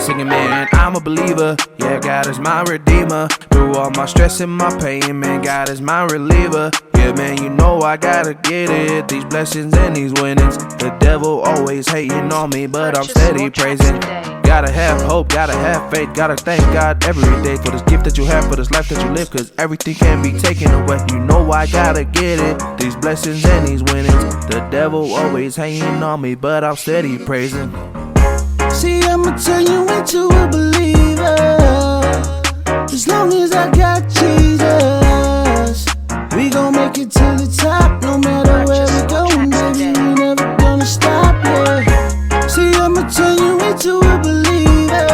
singing, man, I'm a believer. Yeah, God is my redeemer. Through all my stress and my pain, man, God is my reliever. Yeah, man, you know I gotta get it. These blessings and these winnings. The devil always hating on me, but I'm steady praising. Gotta have hope, gotta have faith. Gotta thank God every day for this gift that you have, for this life that you live. Cause everything can be taken away. You know I gotta get it. These blessings and these winnings. The devil always hating on me, but I'm steady praising. See, I'ma turn you into a believer. As long as I got Jesus, we gon' make it to the top. No matter where we going, baby, we never gonna stop, yeah. See, I'ma turn you into a believer.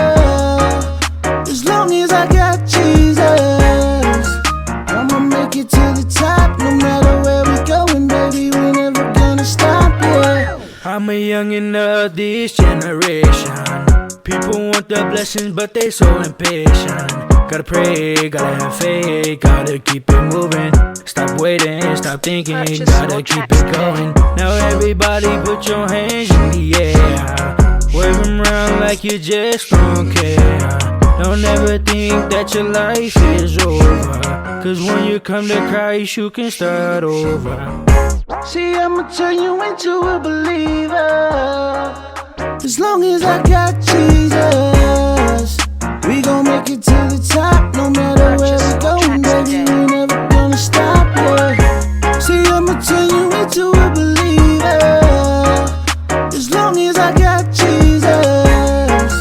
As long as I got Jesus, I'ma make it to the top. No matter where we going, baby, we never gonna stop, yeah. I'm a youngin' of this generation. People want the blessings, but they so impatient. Gotta pray, gotta have faith, gotta keep it moving. Stop waiting, stop thinking, gotta keep it going. Now everybody put your hands in the air. Wave them around like you just don't care. Don't ever think that your life is over. Cause when you come to Christ, you can start over. See, I'ma turn you into a believer. As long as I got Jesus, we gon' make it to the top. No matter where we going, baby, we never gonna stop, yeah. See, I'ma turn you into a believer. As long as I got Jesus,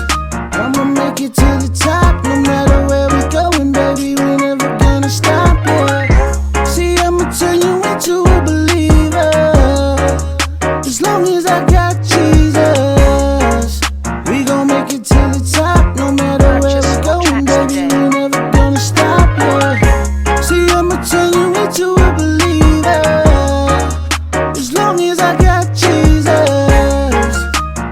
I'ma make it to the top. No matter where we going, baby, we never gonna stop, yeah. See, I'ma turn you into a believer. As long as I got Jesus, we gon' make it to the top. No matter where we going, baby, we never gonna stop, yeah. See, I'ma turn you into a believer. As long as I got Jesus,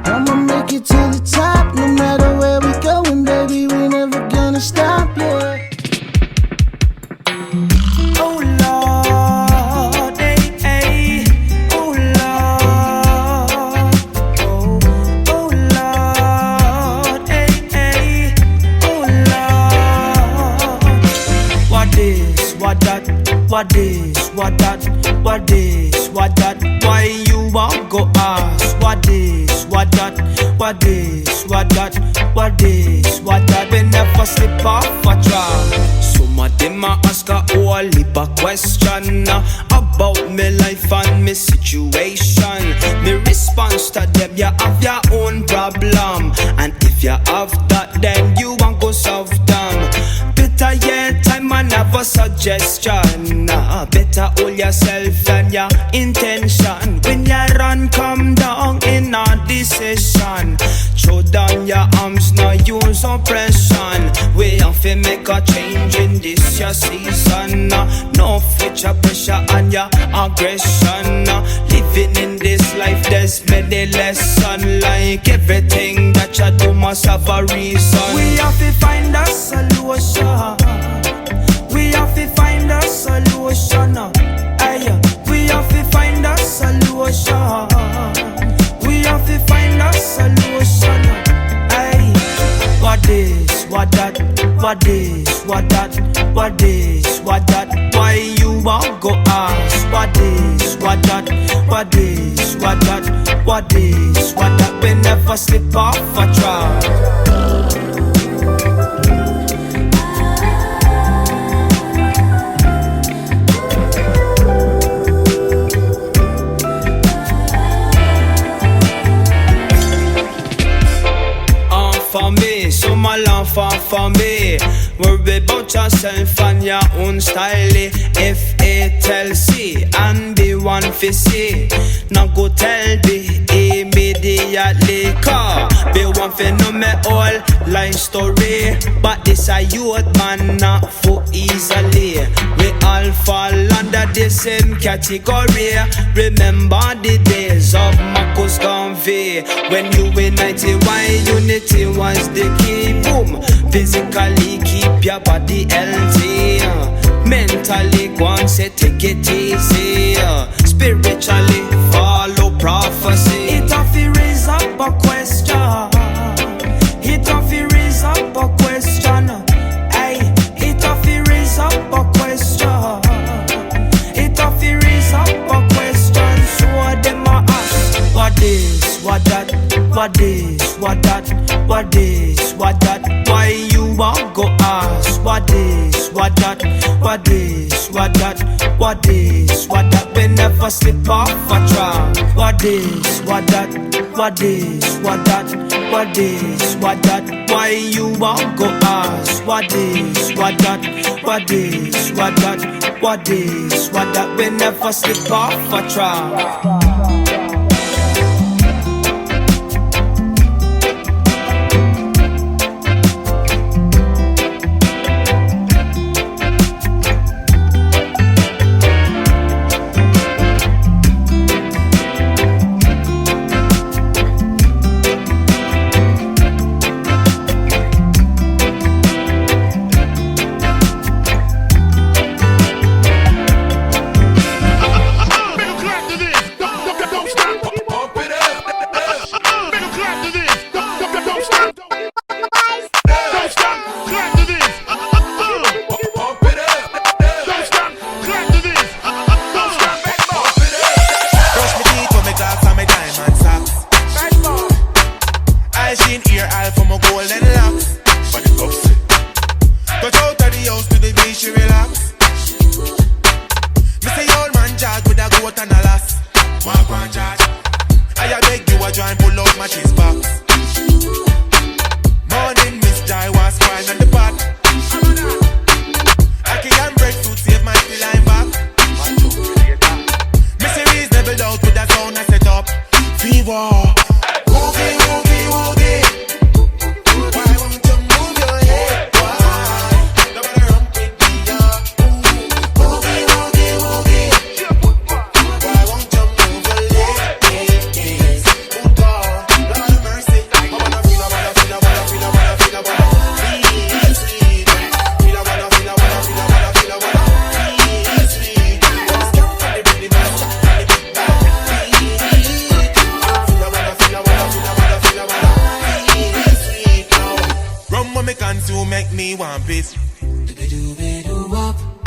I'ma make it to the top. No matter where we going, baby, we never gonna stop, yeah. Oh Lord, hey, hey. Oh Lord, oh Lord, hey, hey. Oh Lord. What this, what that, what this, what that, what this, what that. Why you won't go ask? What this, what that, what this, what that, what this, what that. We never slip off a track. Some of them a ask a whole heap of question about me life and me situation. Me response to them, you have your own problem, and if you have that, then you won't go solve them. Better yet, time and have a suggestion. Better hold yourself and your intention. When you run, come down in a decision. Throw down your arms, now use oppression. We have to make a change in this your season. No future pressure and your aggression. Living in this life, there's many lessons. Like everything that you do must have a reason. We have to find a solution. We have to find a solution. Aye, we have to find a solution. We have to find a solution. Aye, what this, what that, what this, what that, what this, what that. Why you won't go ask? What this, what that, what this, what that, what this, what that. We never slip off a track. For me, so my love for me. Worry about yourself and your own style. F-A-T-L-C and be one for see. Now go tell me immediately. Car be one for know me all life story. But this a youth man not for easily. We all fall under the same category. Remember the days of Marcus Garvey, when you were 91, unity was the key. Boom, physically keep your body healthy. Mentally go and say take it easy. Spiritually follow prophecy. It have to raise up a question. It have to What this, what that, what this, what that. Why you won't go ask? What this, what that, what this, what that, what this, what that. We never slip off a track. What this, what that, what this, what that, what this, what that. Why you won't go ask? What this, what that, what this, what that, what this, what that. We never slip off a track.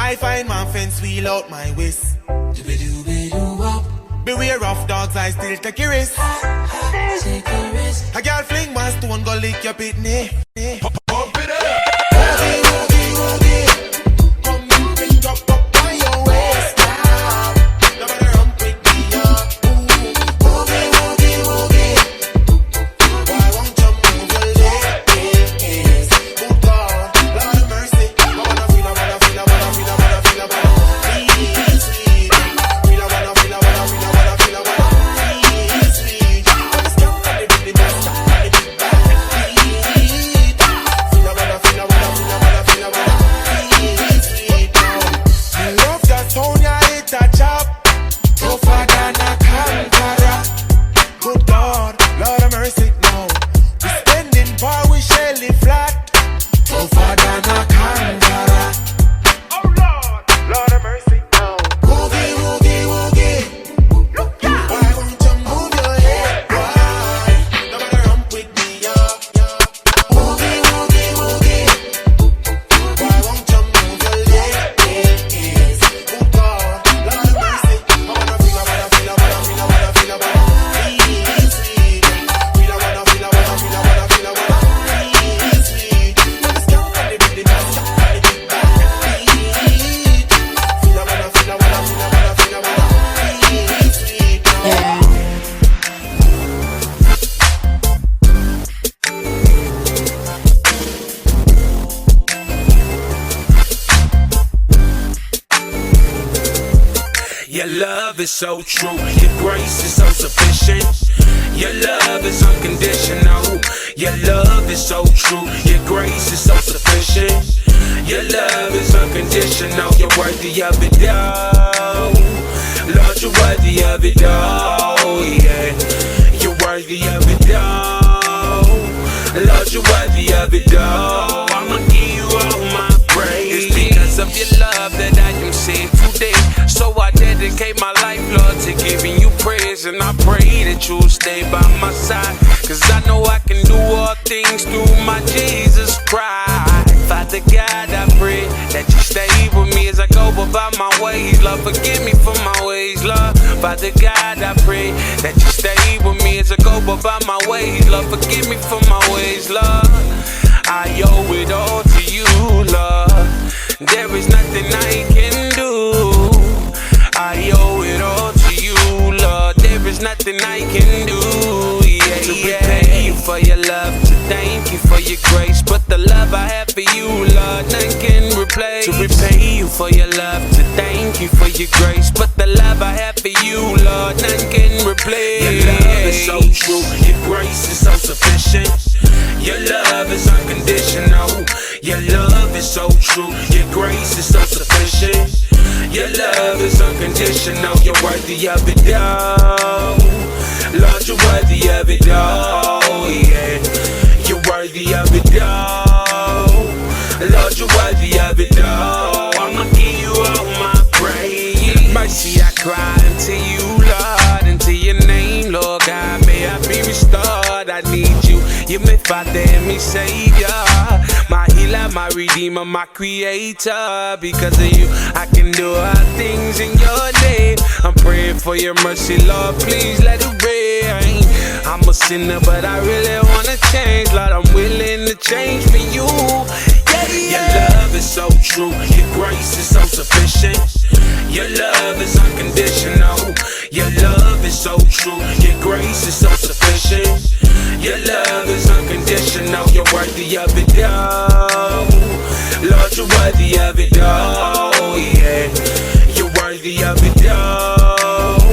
I find my fence wheel out my waist. Beware of dogs, I still take a risk. A girl fling one stone, go lick your pitney. Pump it up. Woogie, woogie, woogie. Come and bring up on your waist now. Nobody run with me up. Woogie, woogie, woogie. Why won't you move your legs? Good God, Lord of mercy. I wanna feel, I wanna feel, I wanna feel, I wanna feel, I wanna feel sweet. Feel, I wanna feel, I wanna feel, I wanna feel, I wanna feel sweet. I'm a scout and the rhythm is stuck on the big back. Feel, I wanna feel, I wanna feel, I wanna feel, I wanna feel sweet now. I love that sound, you hit a chop. Tougher than a conqueror. Good God, Lord of mercy now. We spending bar, we shelly flat. Tougher than a conqueror. Oh Lord, Lord of mercy now. Woogie, woogie, woogie. Why won't you move your head? Why? Nobody rump with me, yeah. Woogie, woogie, woogie. Why won't you move your legs? Good God, Lord of mercy. I wanna feel, I wanna feel, I wanna feel, I wanna feel, I wanna feel sweet. Feel, I wanna feel, I wanna feel, I wanna feel, I wanna feel sweet. I'm a scout and the rhythm is stuck on the big back. Feel, I wanna feel, I wanna feel, I wanna feel, I wanna feel sweet now. Your love is so true, your grace is so sufficient. Your love is unconditional. Your love is so true, your grace is so sufficient. Your love is unconditional. You're worthy of it all, Lord. You're worthy of it all, yeah. You're worthy of it all, Lord. You're worthy of it all. I'ma give you all my praise. It's because of your love that I am saved today. So I dedicate my life, Lord, to giving you praise. And I pray that you'll stay by my side, cause I know I can do all things through my Jesus Christ. Father God, I pray that you stay with me as I go about my ways, Lord. Forgive me for my ways, Lord. Father God, I pray that you stay with me as I go about my ways, Lord. Forgive me for my ways, Lord. I owe it all to you, Lord. There is nothing I can do. I owe it all to you, Lord. There is nothing I can do. Yeah, to repay you for your love, to thank you for your grace. But the love I have for you, Lord, none can replace. To repay you for your love, to thank you for your grace. But the love I have for you, Lord, none can replace. Your love is so true, your grace is so sufficient. Your love is unconditional. Your love is so true, your grace is so sufficient. Your love is unconditional. You're worthy of it all, Lord. You're worthy of it all. Yeah, you're worthy of it all, Lord. You're worthy of it all. I'ma give you all my praise. Mercy, I cry unto you, Lord, unto your name, Lord God. May I be restored. I need you. You may Father and me Savior, my healer, my redeemer, my creator. Because of you, I can do all things in your name. I'm praying for your mercy, Lord, please let it rain. I'm a sinner, but I really wanna change, Lord, I'm willing to change for you. Yeah, yeah. Your love is so true, your grace is so sufficient. Your love is unconditional. Your love is so true, your grace is so sufficient. Your love is unconditional. You're worthy of it all, Lord. You're worthy of it all. Yeah, you're worthy of it all,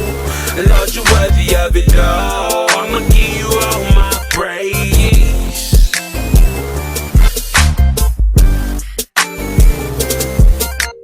Lord. You're worthy of it all.